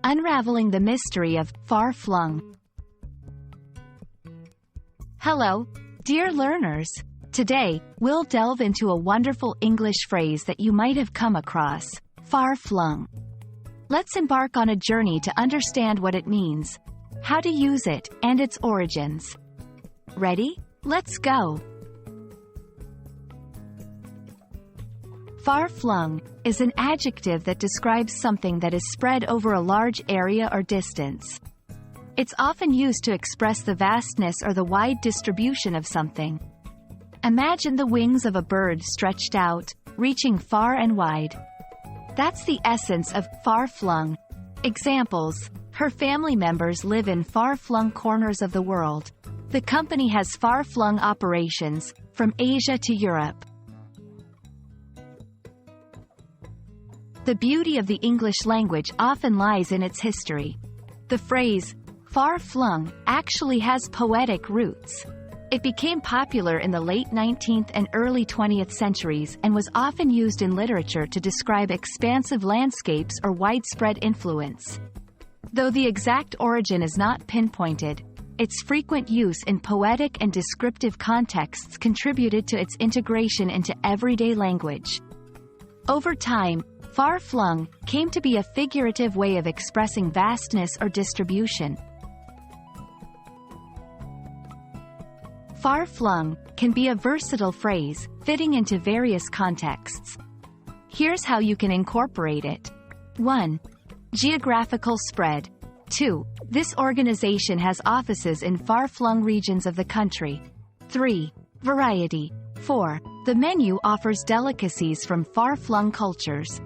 Unraveling the mystery of far-flung. Hello, dear learners. Today, we'll delve into a wonderful English phrase that you might have come across, far-flung. Let's embark on a journey to understand what it means, how to use it, and its origins. Ready? Let's go! Far-flung is an adjective that describes something that is spread over a large area or distance. It's often used to express the vastness or the wide distribution of something. Imagine the wings of a bird stretched out, reaching far and wide. That's the essence of far-flung. Examples: her family members live in far-flung corners of the world. The company has far-flung operations, from Asia to Europe. The beauty of the English language often lies in its history. The phrase, far-flung, actually has poetic roots. It became popular in the late 19th and early 20th centuries and was often used in literature to describe expansive landscapes or widespread influence. Though the exact origin is not pinpointed, its frequent use in poetic and descriptive contexts contributed to its integration into everyday language. Over time, far-flung came to be a figurative way of expressing vastness or distribution. Far-flung can be a versatile phrase, fitting into various contexts. Here's how you can incorporate it. 1. Geographical spread. 2. This organization has offices in far-flung regions of the country. 3. Variety. 4. The menu offers delicacies from far-flung cultures.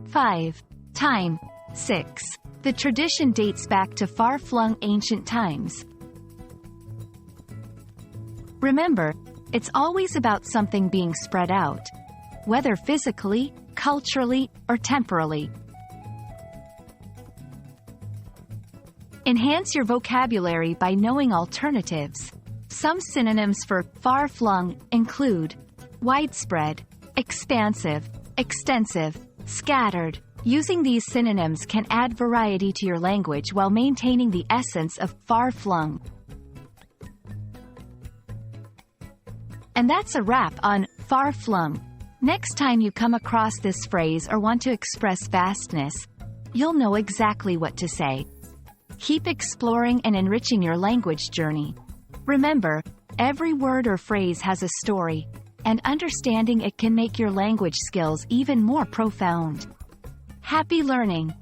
5. Time. 6. The tradition dates back to far-flung ancient times. Remember, it's always about something being spread out, whether physically, culturally, or temporally. Enhance your vocabulary by knowing alternatives. Some synonyms for far-flung include widespread, expansive, extensive, scattered. Using these synonyms can add variety to your language while maintaining the essence of far-flung. And that's a wrap on far-flung. Next time you come across this phrase or want to express vastness, you'll know exactly what to say. Keep exploring and enriching your language journey. Remember, every word or phrase has a story, and understanding it can make your language skills even more profound. Happy learning!